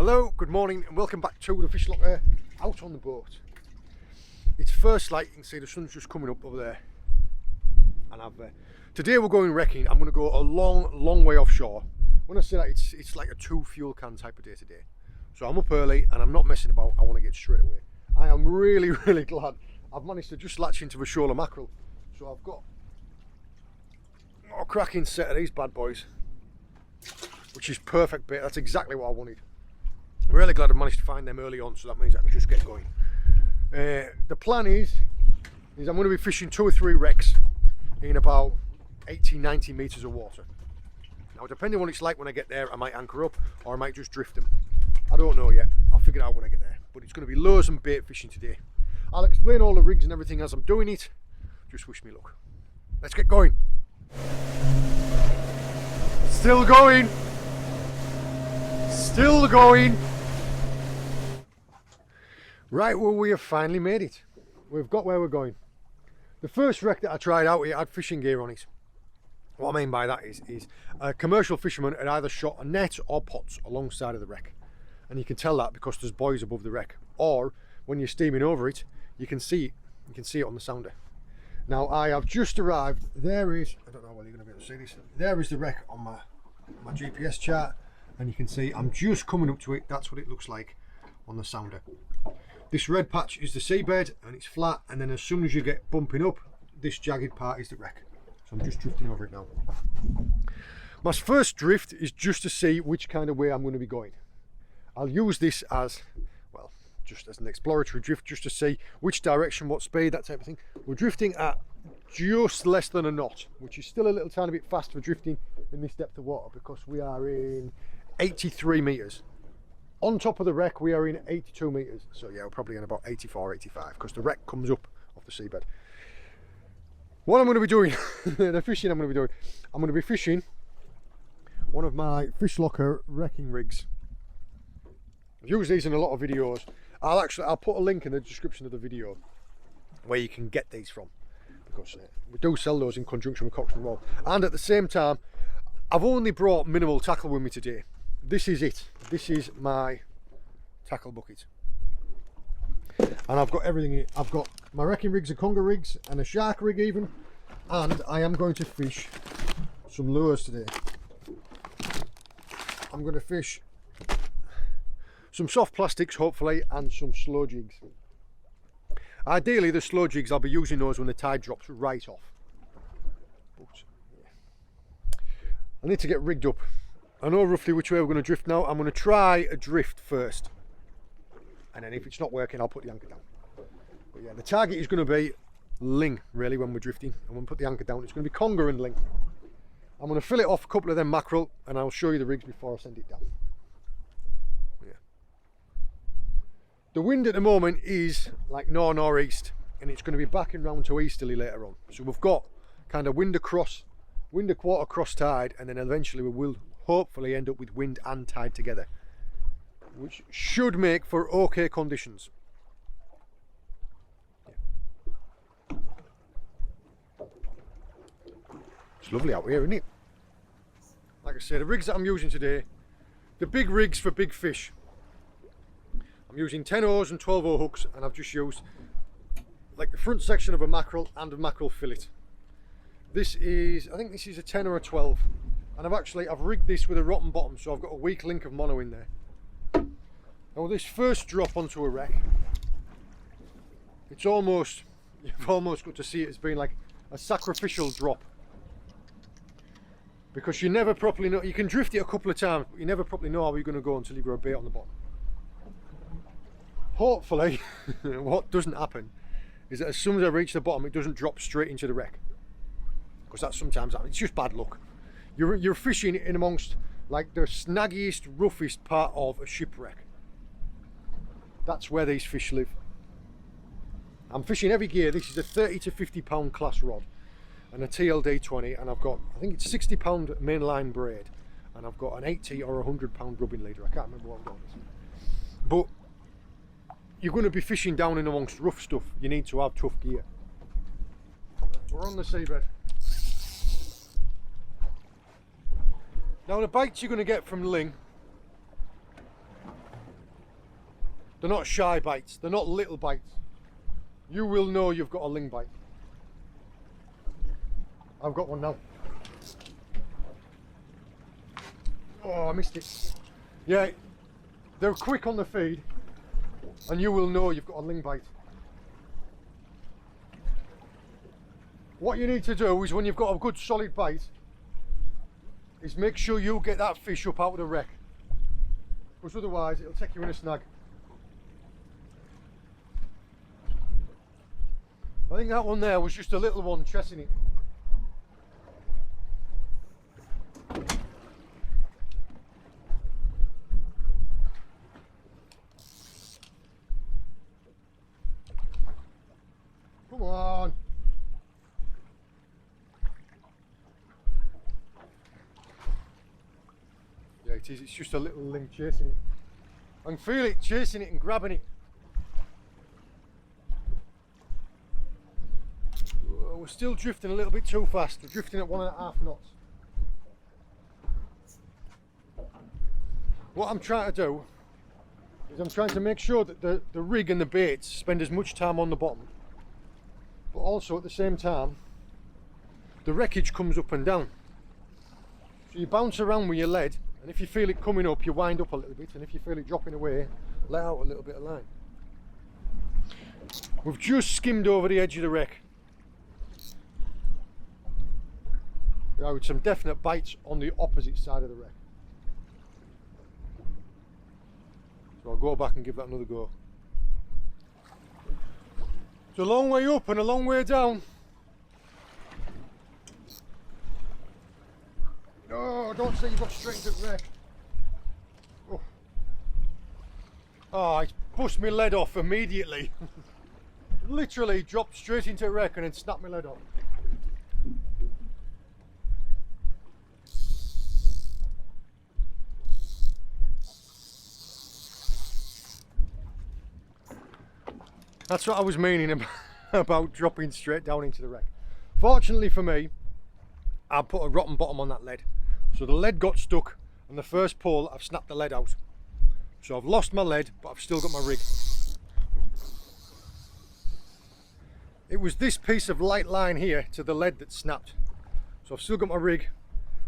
Hello, good morning and welcome back to the fish locker out on the boat. It's first light, you can see the sun's just coming up over there. And today we're going wrecking. I'm going to go a long way offshore. When I say that, it's like a 2 fuel can type of day today. So I'm up early and I'm not messing about, I want to get straight away. I am really glad I've managed to just latch into a shoal of mackerel. So I've got a cracking set of these bad boys, which is perfect bait. That's exactly what I wanted. I'm really glad I managed to find them early on, so that means I can just get going. The plan is I'm going to be fishing 2 or 3 wrecks in about 80-90 metres of water. Now, depending on what it's like when I get there, I might anchor up or I might just drift them. I don't know yet. I'll figure it out when I get there. But it's going to be lures and bait fishing today. I'll explain all the rigs and everything as I'm doing it. Just wish me luck. Let's get going. Still going. Still going. Right, well, we have finally made it. We've got where we're going. The first wreck that I tried out here had fishing gear on it. What I mean by that is a commercial fisherman had either shot a net or pots alongside of the wreck. And you can tell that because there's buoys above the wreck. Or when you're steaming over it, you can see it. You can see it on the sounder. Now, I have just arrived. There is, I don't know whether you're going to be able to see this. There is the wreck on my GPS chart. And you can see I'm just coming up to it. That's what it looks like on the sounder. This red patch is the seabed and it's flat, and then as soon as you get bumping up, this jagged part is the wreck. So I'm just drifting over it now. My first drift is just to see which kind of way I'm going to be going. I'll use this as, well, just as an exploratory drift, just to see which direction, what speed, that type of thing. We're drifting at just less than a knot, which is still a little tiny bit fast for drifting in this depth of water because we are in 83 metres. On top of the wreck, we are in 82 metres. So yeah, we're probably in about 84, 85 because the wreck comes up off the seabed. What I'm going to be doing, the fishing I'm going to be doing, I'm going to be fishing one of my fish locker wrecking rigs. I've used these in a lot of videos. I'll put a link in the description of the video where you can get these from, because we do sell those in conjunction with Cox and Roll. And at the same time, I've only brought minimal tackle with me today. This is it. This is my tackle bucket. And I've got everything in it. I've got my wrecking rigs and conger rigs and a shark rig even. And I am going to fish some lures today. I'm going to fish some soft plastics, hopefully, and some slow jigs. Ideally, the slow jigs, I'll be using those when the tide drops right off. But, yeah. I need to get rigged up. I know roughly which way we're going to drift now. I'm going to try a drift first, and then if it's not working, I'll put the anchor down. But yeah, the target is going to be ling, really, when we're drifting. And when we put the anchor down, it's going to be conger and ling. I'm going to fill it off a couple of them mackerel, and I'll show you the rigs before I send it down. Yeah. The wind at the moment is like northeast, and it's going to be backing round to easterly later on. So we've got kind of wind a quarter cross tide, and then eventually we will hopefully end up with wind and tide together, which should make for okay conditions. Yeah. It's lovely out here, isn't it? Like I say, the rigs that I'm using today, the big rigs for big fish. I'm using 10-0s and 12-0 hooks, and I've just used like the front section of a mackerel and a mackerel fillet. This is, I think this is a 10 or a 12. And I've rigged this with a rotten bottom, so I've got a weak link of mono in there. Now this first drop onto a wreck, you've almost got to see it as being like a sacrificial drop. Because you never properly know, you can drift it a couple of times, but you never properly know how you're going to go until you got a bait on the bottom. Hopefully, what doesn't happen is that as soon as I reach the bottom, it doesn't drop straight into the wreck. Because that sometimes happens, it's just bad luck. You're fishing in amongst like the snaggiest, roughest part of a shipwreck. That's where these fish live. I'm fishing heavy gear. This is a 30 to 50 pound class rod and a TLD 20, and I've got, I think it's 60 pound mainline braid, and I've got an 80 or 100 pound rubbing leader. I can't remember what I've got. But you're going to be fishing down in amongst rough stuff. You need to have tough gear. We're on the seabed. Now the bites you're going to get from ling They're not shy bites, they're not little bites. You will know you've got a ling bite. I've got one now. Oh, I missed it. Yeah, they're quick on the feed, and you will know you've got a ling bite. What you need to do is, when you've got a good solid bite, is make sure you get that fish up out of the wreck, because otherwise it'll take you in a snag. I think that one there was just a little one chasing it. Come on. Yeah, it is. It's just a little ling chasing it. I can feel it chasing it and grabbing it. We're still drifting a little bit too fast. We're drifting at 1.5 knots. What I'm trying to do is I'm trying to make sure that the rig and the baits spend as much time on the bottom, but also at the same time the wreckage comes up and down. So you bounce around with your lead, and if you feel it coming up, you wind up a little bit, and if you feel it dropping away, let out a little bit of line. We've just skimmed over the edge of the wreck. With some definite bites on the opposite side of the wreck. So I'll go back and give that another go. It's a long way up and a long way down. No, don't say you've got straight into the wreck. Oh, it's pushed my lead off immediately. Literally dropped straight into the wreck and then snapped my lead off. That's what I was meaning about dropping straight down into the wreck. Fortunately for me, I put a rotten bottom on that lead. So the lead got stuck, and the first pull I've snapped the lead out. So I've lost my lead, but I've still got my rig. It was this piece of light line here to the lead that snapped. So I've still got my rig,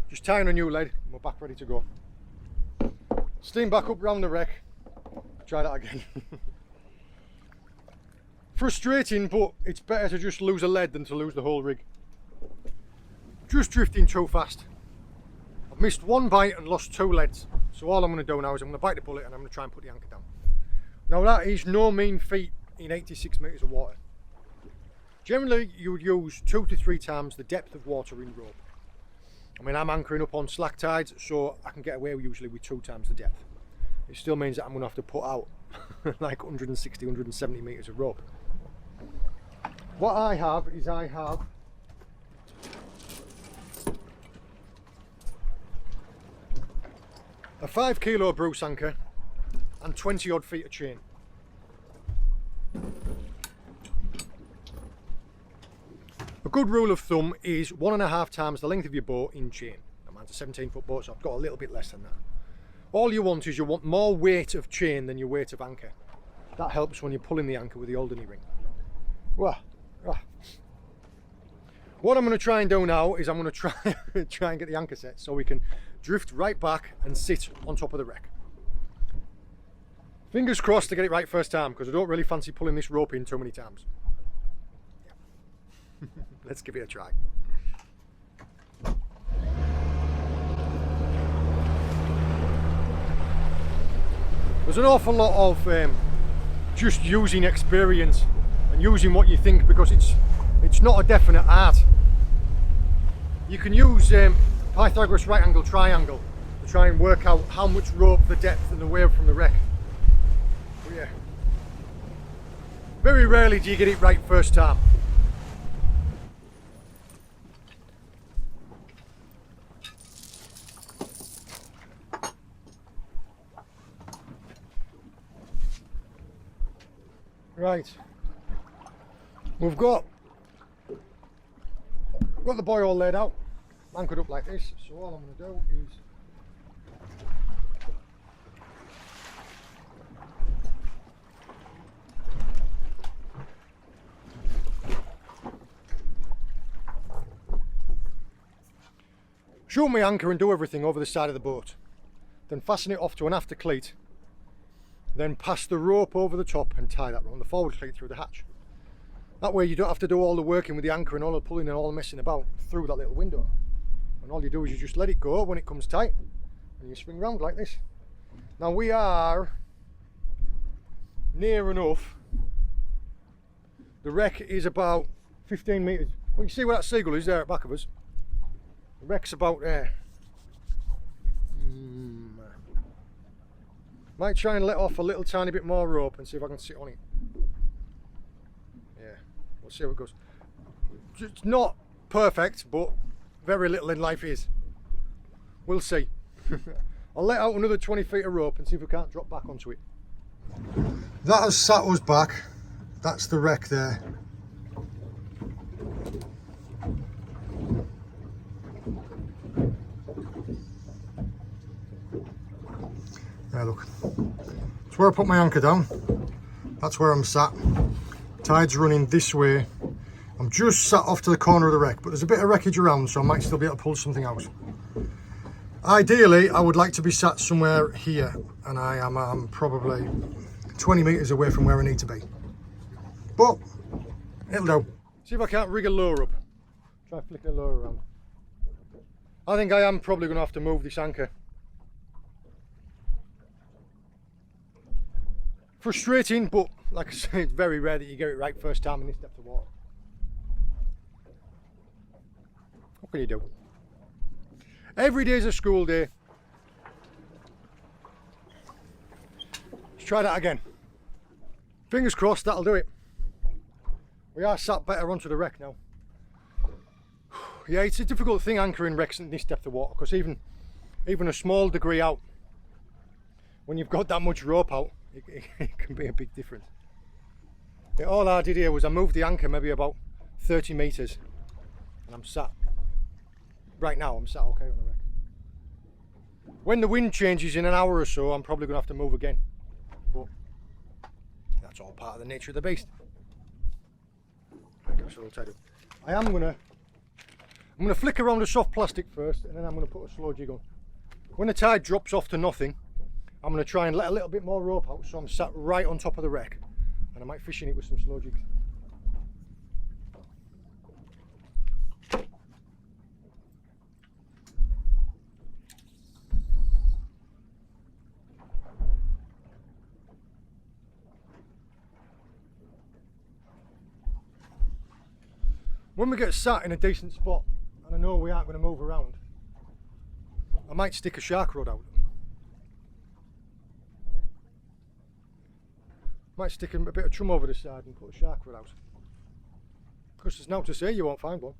just tying a new lead, and we're back ready to go. Steam back up round the wreck, try that again. Frustrating, but it's better to just lose a lead than to lose the whole rig. Just drifting too fast. I've missed one bite and lost 2 leads. So all I'm going to do now is I'm going to bite the bullet and I'm going to try and put the anchor down. Now that is no mean feat in 86 metres of water. Generally you would use 2 to 3 times the depth of water in rope. I mean, I'm anchoring up on slack tides, so I can get away usually with 2 times the depth. It still means that I'm going to have to put out like 160, 170 metres of rope. What I have is a 5 kilo Bruce anchor and 20 odd feet of chain. A good rule of thumb is 1.5 times the length of your boat in chain. Mine's a 17-foot boat, so I've got a little bit less than that. All you want is you want more weight of chain than your weight of anchor. That helps when you're pulling the anchor with the Alderney ring. Wah. What I'm going to try and do now is I'm going to try and get the anchor set so we can drift right back and sit on top of the wreck. Fingers crossed to get it right first time, because I don't really fancy pulling this rope in too many times. Yeah. Let's give it a try. There's an awful lot of just using experience and using what you think, because it's not a definite art. You can use Pythagoras right angle triangle to try and work out how much rope, the depth and the wave from the wreck. But yeah, very rarely do you get it right first time. Right, we've got the buoy all laid out, anchored up like this, so all I'm going to do is shoot my anchor and do everything over the side of the boat. Then fasten it off to an after cleat. Then pass the rope over the top and tie that round the forward cleat through the hatch. That way you don't have to do all the working with the anchor and all the pulling and all the messing about through that little window. And all you do is you just let it go when it comes tight and you swing round like this. Now we are near enough. The wreck is about 15 metres. Well, you see where that seagull is there at the back of us? The wreck's about there. Might try and let off a little tiny bit more rope and see if I can sit on it. Yeah, we'll see how it goes. It's not perfect, but very little in life is. We'll see. I'll let out another 20 feet of rope and see if we can't drop back onto it. That has sat us back. That's the wreck there. There, look. That's where I put my anchor down. That's where I'm sat. Tide's running this way. I'm just sat off to the corner of the wreck, but there's a bit of wreckage around, so I might still be able to pull something out. Ideally, I would like to be sat somewhere here, and I'm probably 20 metres away from where I need to be. But it'll do. See if I can't rig a lure up. Try flicking a lure around. I think I am probably going to have to move this anchor. Frustrating, but like I say, it's very rare that you get it right first time in this depth of water. What can you do? Every day's a school day. Let's try that again. Fingers crossed that'll do it. We are sat better onto the wreck now. Yeah, it's a difficult thing anchoring wrecks in this depth of water, because even a small degree out, when you've got that much rope out, it can be a big difference. Yeah, all I did here was I moved the anchor maybe about 30 metres, and I'm sat. Right now I'm sat okay on the wreck. When the wind changes in an hour or so, I'm probably going to have to move again. But that's all part of the nature of the beast. I'm gonna flick around the soft plastic first, and then I'm gonna put a slow jig on. When the tide drops off to nothing, I'm gonna try and let a little bit more rope out, so I'm sat right on top of the wreck, and I might fish in it with some slow jigs. When we get sat in a decent spot, and I know we aren't going to move around, I might stick a shark rod out. Might stick a bit of chum over the side and put a shark rod out. Because there's nothing to say you won't find one.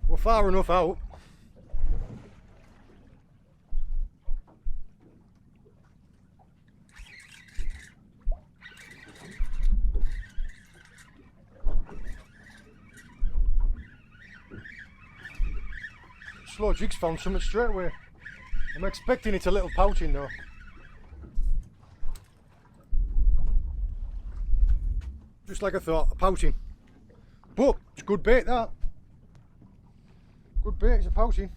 We're far enough out. Slow jig's found something straight away. I'm expecting it's a little pouting though. Just like I thought, a pouting. But it's good bait that. Good bait, it's a pouting.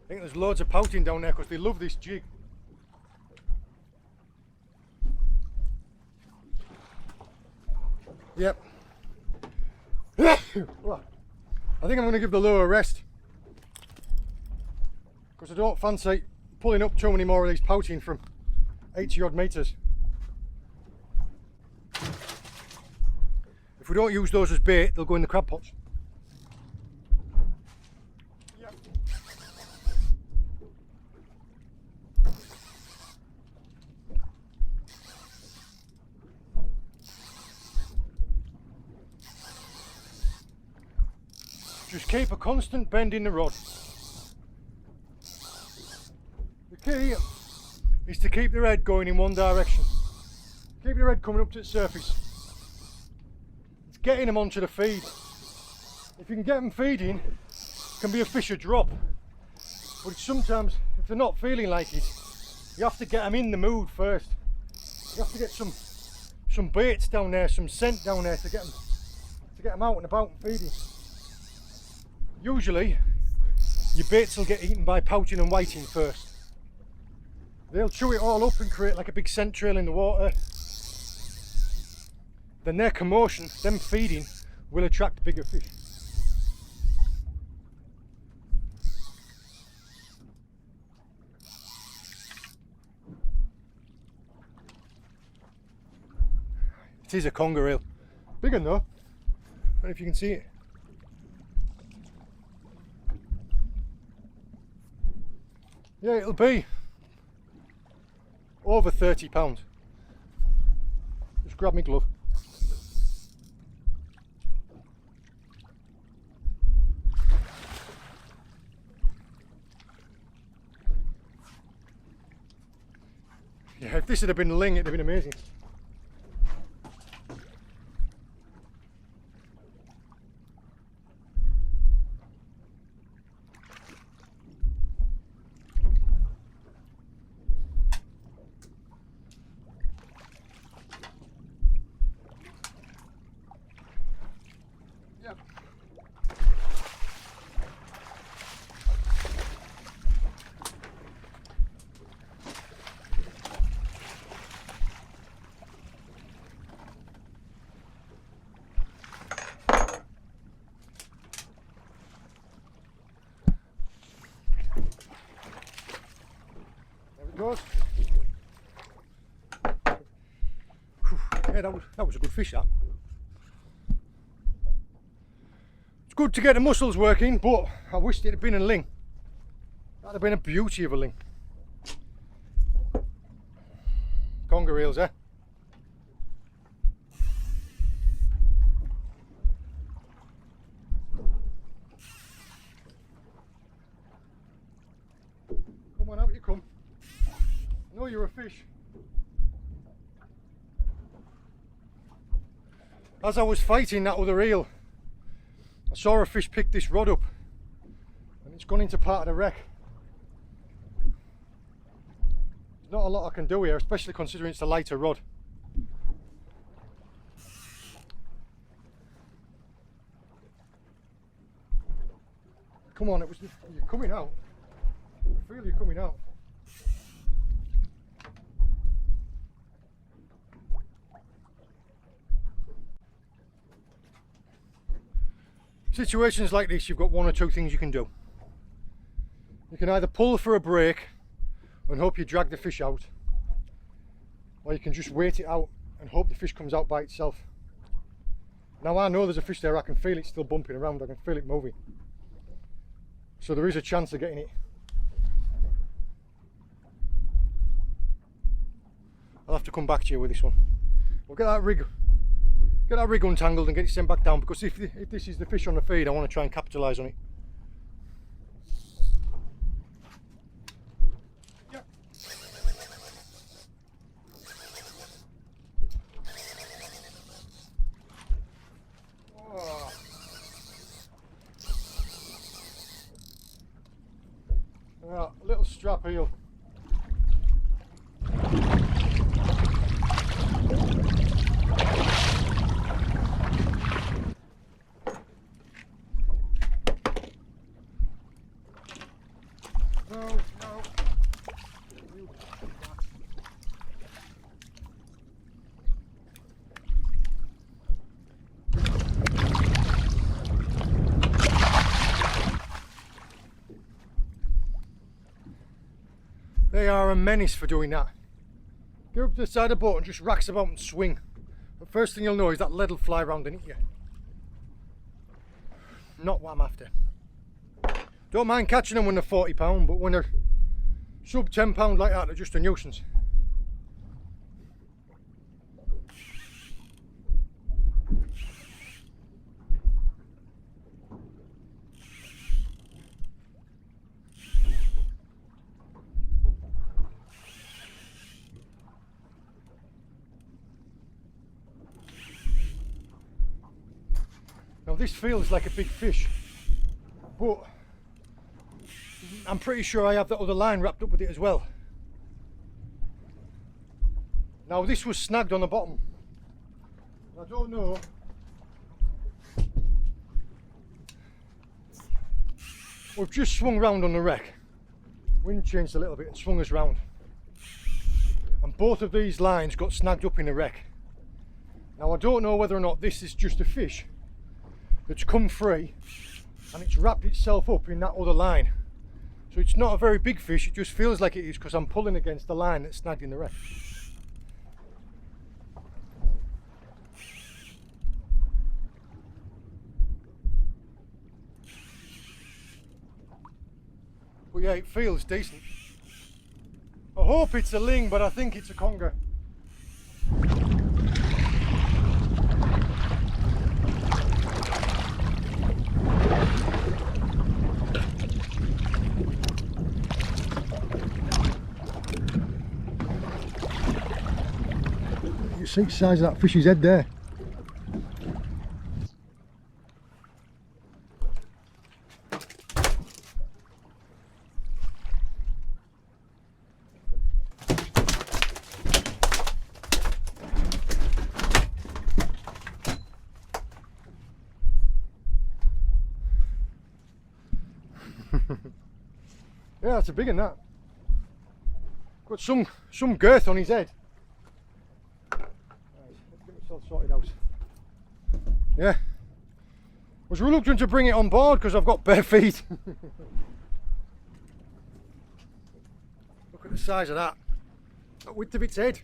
I think there's loads of pouting down there because they love this jig. Yep. I think I'm going to give the lure a rest, because I don't fancy pulling up too many more of these pouting from 80 odd metres. If we don't use those as bait, they'll go in the crab pots. Yep. Just keep a constant bend in the rod. The key is to keep the head going in one direction. Keep your head coming up to the surface. It's getting them onto the feed. If you can get them feeding, it can be a fish a drop. But it's sometimes, if they're not feeling like it, You have to get them in the mood first. You have to get some baits down there, some scent down there to get them out and about and feeding. Usually your baits will get eaten by pouting and whiting first. They'll chew it all up and create like a big scent trail in the water. Then their commotion, them feeding, will attract bigger fish. It is a conger eel. Big one though. I don't know if you can see it. Yeah, it'll be over 30 pounds. Just grab my glove. Yeah, if this had been ling, it'd have been amazing. Yep. Goes. Yeah, that was a good fish, that. It's good to get the muscles working, but I wished it had been a ling. That'd have been a beauty of a ling. Conger eels, eh? Come on, out you come. I know you're a fish. As I was fighting that other eel, I saw a fish pick this rod up and it's gone into part of the wreck. There's not a lot I can do here, especially considering it's a lighter rod. Come on, you're coming out. I feel you coming out. Situations like this, you've got one or two things you can do. You can either pull for a break and hope you drag the fish out, or you can just wait it out and hope the fish comes out by itself. Now I know there's a fish there, I can feel it still bumping around, I can feel it moving. So there is a chance of getting it. I'll have to come back to you with this one. We'll get that rig untangled and get it sent back down, because if this is the fish on the feed, I want to try and capitalise on it. Yep. Oh. Yeah, little strap eel. No. They are a menace for doing that. Get up to the side of the boat and just racks about and swing. The first thing you'll know is that lead will fly around and hit you. Not what I'm after. Don't mind catching them when they're 40 pound, but when they're sub 10 pound like that, they're just a nuisance. Now this feels like a big fish, but I'm pretty sure I have that other line wrapped up with it as well. Now this was snagged on the bottom. I don't know. We've just swung round on the wreck. Wind changed a little bit and swung us round. And both of these lines got snagged up in the wreck. Now I don't know whether or not this is just a fish that's come free and it's wrapped itself up in that other line. So it's not a very big fish, it just feels like it is because I'm pulling against the line that's snagged in the wreck. But yeah, it feels decent. I hope it's a ling, but I think it's a conger. You see the size of that fish's head there. Yeah, that's a big one, that. Got some girth on his head. Right, let's get myself sorted out. Yeah. Was reluctant to bring it on board because I've got bare feet. Look at the size of that. The width of its head.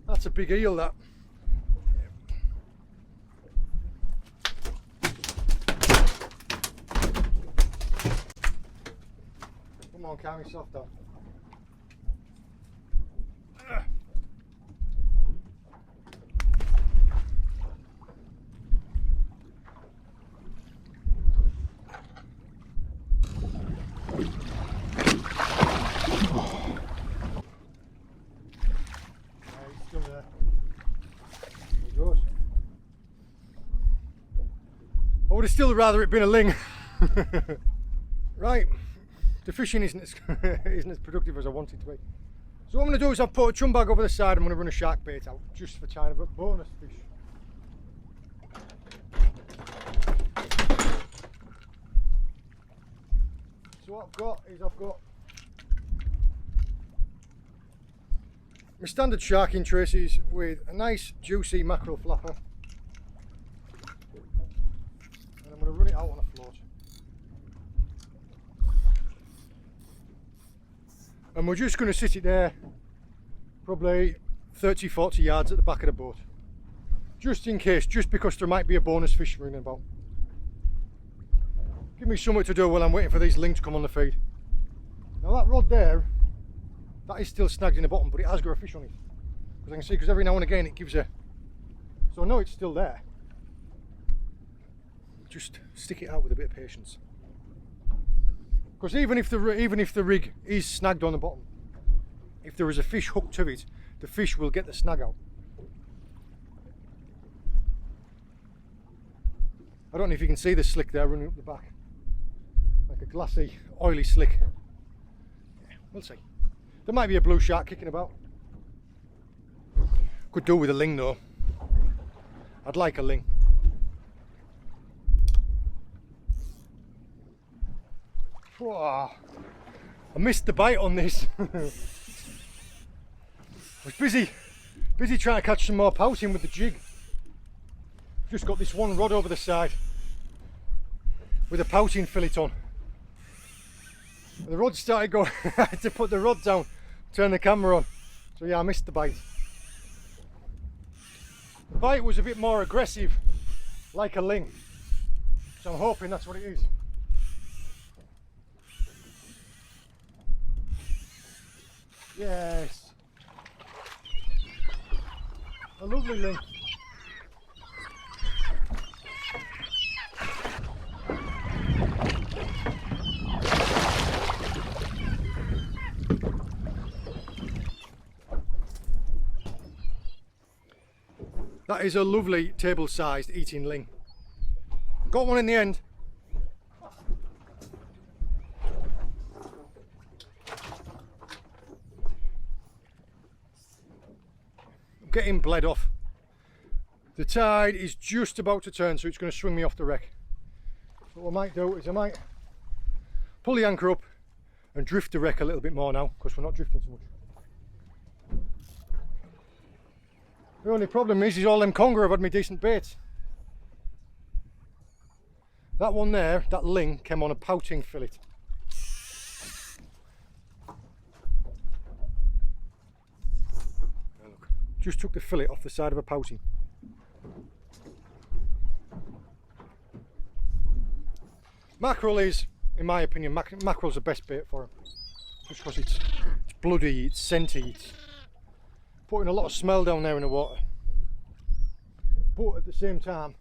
That's a big eel, that. Come on, calm yourself down. He's still there. There he goes. I would have still rather it been a ling. Right. The fishing isn't as productive as I want it to be. So what I'm going to do is I've put a chum bag over the side. I'm going to run a shark bait out just for trying to bonus fish. So what I've got is I've got my standard sharking traces with a nice juicy mackerel flapper. And I'm going to run it out on a float. And we're just going to sit it there probably 30-40 yards at the back of the boat, just in case, just because there might be a bonus fish running about. Give me something to do while I'm waiting for these ling to come on the feed. Now that rod there, that is still snagged in the bottom, but it has got a fish on it, as I can see, because every now and again it gives a, so I know it's still there. Just stick it out with a bit of patience. Because even if the rig is snagged on the bottom, if there is a fish hooked to it, the fish will get the snag out. I don't know if you can see the slick there running up the back, like a glassy, oily slick. Yeah, we'll see. There might be a blue shark kicking about. Could do with a ling though. I'd like a ling. Whoa, I missed the bite on this. I was busy trying to catch some more pouting with the jig. Just got this one rod over the side with a pouting fillet on. And the rod started going, I had to put the rod down, turn the camera on. So yeah, I missed the bite. The bite was a bit more aggressive, like a ling. So I'm hoping that's what it is. Yes, a lovely ling. That is a lovely table-sized eating ling. Got one in the end. getting bled off. The tide is just about to turn, so it's going to swing me off the wreck. So what I might do is I might pull the anchor up and drift the wreck a little bit more now, because we're not drifting so much. The only problem is all them conger have had me decent baits. That one there, that ling, came on a pouting fillet. Now look, just took the fillet off the side of a pouting. Mackerel is, in my opinion, mackerel's the best bait for him. Just because it's bloody, it's scenty, it's putting a lot of smell down there in the water. But at the same time,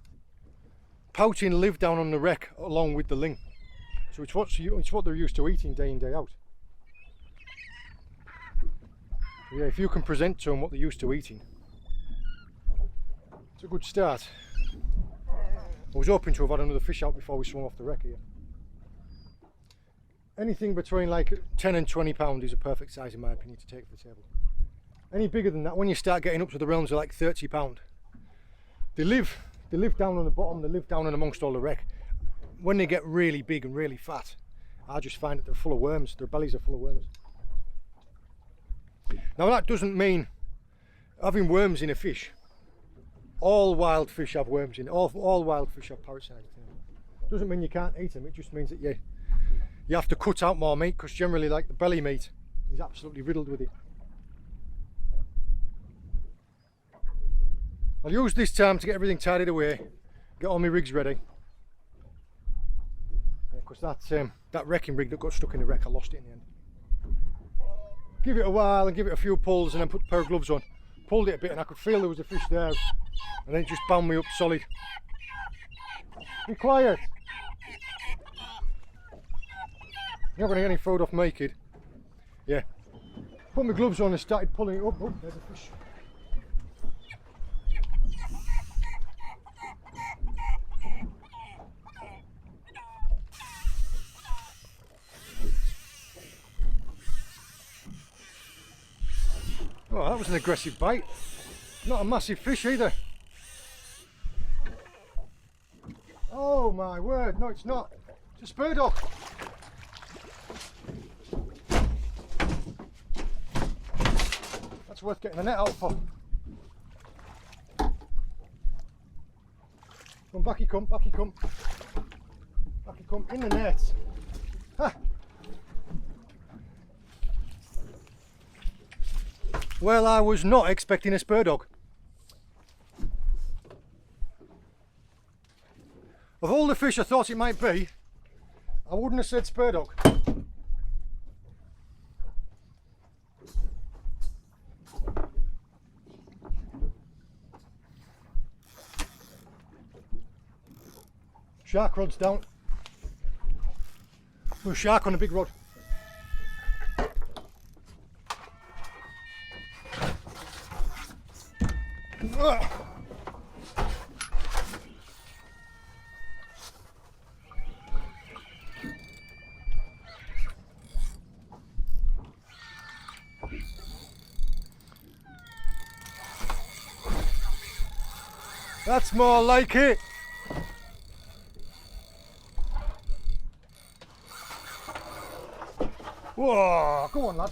pouting live down on the wreck along with the ling. So it's what they're used to eating day in, day out. So yeah, if you can present to them what they're used to eating, it's a good start. I was hoping to have had another fish out before we swung off the wreck here. Anything between like 10 and 20 pound is a perfect size in my opinion to take to the table. Any bigger than that, when you start getting up to the realms of like 30 pound, they live down on the bottom, they live down and amongst all the wreck. When they get really big and really fat, I just find that they're full of worms, their bellies are full of worms. Now that doesn't mean having worms in a fish. All wild fish have worms in it, all wild fish have parasites in them. Doesn't mean you can't eat them, it just means that you have to cut out more meat, because generally like the belly meat is absolutely riddled with it. I'll use this time to get everything tidied away, get all my rigs ready. Because that wrecking rig that got stuck in the wreck, I lost it in the end. Give it a while and give it a few pulls and then put a pair of gloves on. Pulled it a bit and I could feel there was a fish there, and then it just bound me up solid. Be quiet! You're not going to get any food off me, kid. Yeah. Put my gloves on and started pulling it up. Oh, there's a fish. Oh, that was an aggressive bite. Not a massive fish either. Oh my word, no it's not. It's a Spurdog. That's worth getting the net out for. Come back he come, back he come. Back he come, in the net. Ha! Well, I was not expecting a Spurdog. Of all the fish I thought it might be, I wouldn't have said Spurdog. Shark rod's down. There's a shark on a big rod. That's more like it. Whoa, go on lad.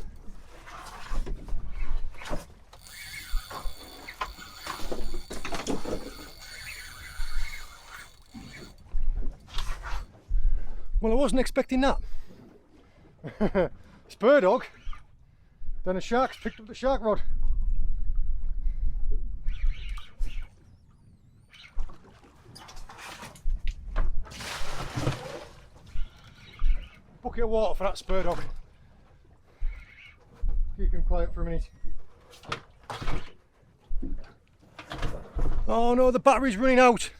Well, I wasn't expecting that. Spurdog. Then a shark's picked up the shark rod. Bucket of water for that Spurdog. Keep him quiet for a minute. Oh no, the battery's running out.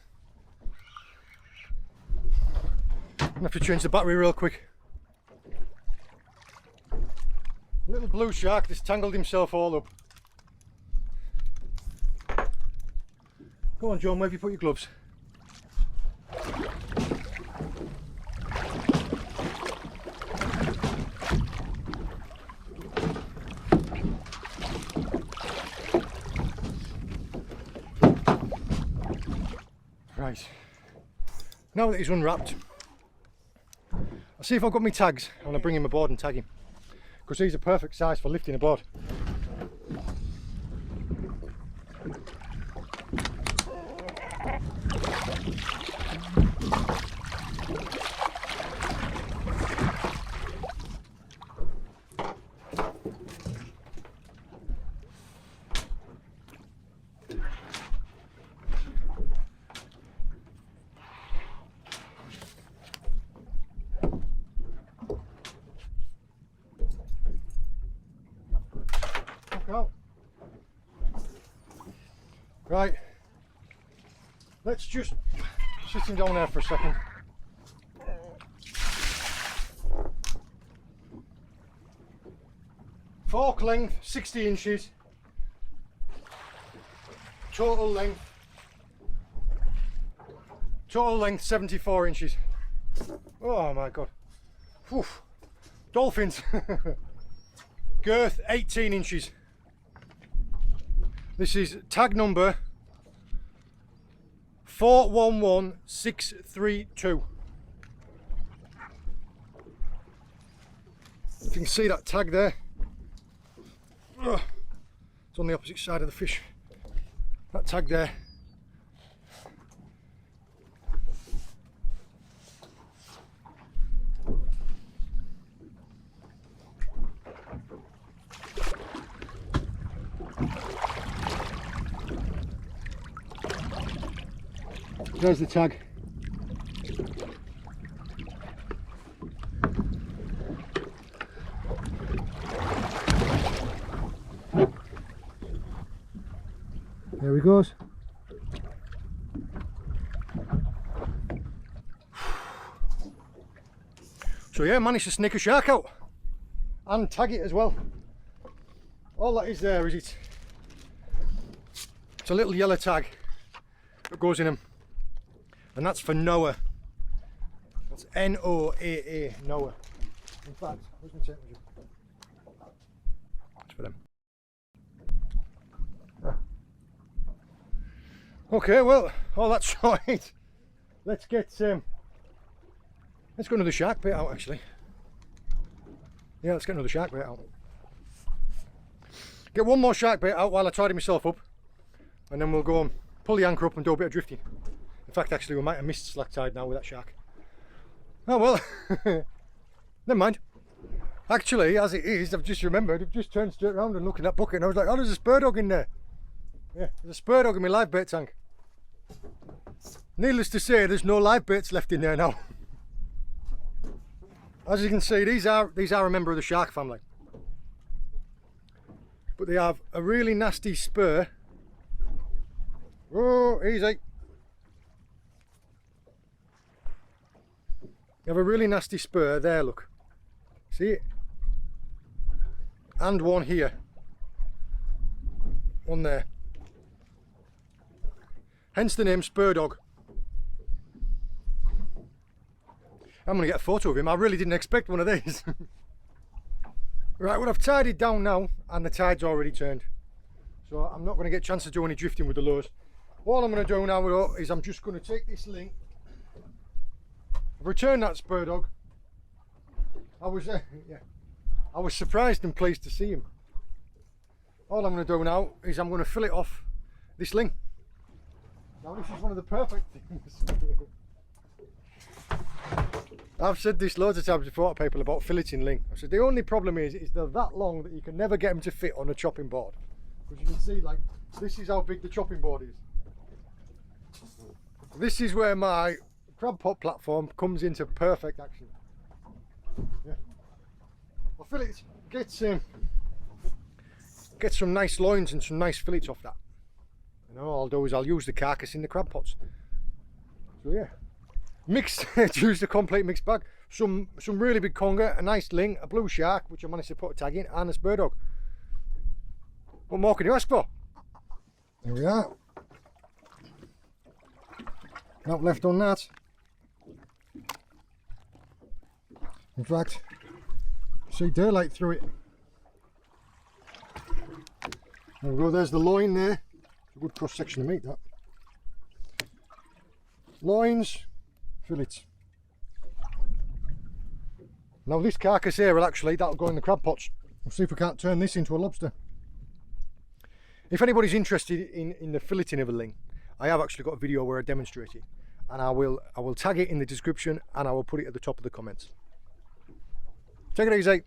I'm gonna have to change the battery real quick. Little blue shark that's tangled himself all up. Go on John, where have you put your gloves? Right, now that he's unwrapped, I'll see if I've got my tags. I'm going to bring him aboard and tag him, because he's a perfect size for lifting aboard. Right, let's just sit him down there for a second. Fork length 60 inches, total length 74 inches. Oh my god. Whew. Dolphins. Girth 18 inches. This is tag number 411632. You can see that tag there. It's on the opposite side of the fish. That tag there. There's the tag. There he goes. So yeah, managed to sneak a shark out and tag it as well. All that is there is it's a little yellow tag that goes in them. And that's for Noah. That's N-O-A-A, Noah. In fact, where's my tape measure? That's for them. Ah. Okay, well, all that's sorted. Let's get another shark bait out actually. Yeah, let's get another shark bait out. Get one more shark bait out while I tidy myself up, and then we'll go and pull the anchor up and do a bit of drifting. In fact, actually, we might have missed slack tide now with that shark. Oh well, never mind. Actually, as it is, I've just remembered, I've just turned straight around and looked at that bucket and I was like, oh, there's a Spurdog in there. Yeah, there's a Spurdog in my live bait tank. Needless to say, there's no live baits left in there now. As you can see, these are a member of the shark family. But they have a really nasty spur. Oh, easy. You have a really nasty spur there, look. See it? And one here. One there. Hence the name Spurdog. I'm going to get a photo of him. I really didn't expect one of these. Right, well, I've tidied down now and the tide's already turned. So I'm not going to get a chance to do any drifting with the lures. All I'm going to do now is I'm just going to take this ling. I've returned that Spurdog. I was surprised and pleased to see him. All I'm going to do now is I'm going to fill it off this ling. Now this is one of the perfect things. I've said this loads of times before to people about filleting ling. I said the only problem is they're that long that you can never get them to fit on a chopping board. Because you can see, like, this is how big the chopping board is. This is where my crab pot platform comes into perfect action. Yeah. I'll fill it, get some nice loins and some nice fillets off that. And all I'll do is I'll use the carcass in the crab pots. So yeah, mixed, use the complete mixed bag. Some really big conger, a nice ling, a blue shark, which I managed to put a tag in, and a Spurdog. What more can you ask for? There we are. Not left on that. In fact, see daylight through it. There we go, there's the loin there. It's a good cross section of meat, that. loins, fillets. Now this carcass here will actually, that'll go in the crab pots. We'll see if we can't turn this into a lobster. If anybody's interested in the filleting of a ling, I have actually got a video where I demonstrate it, and I will tag it in the description, and I will put it at the top of the comments. Take it easy.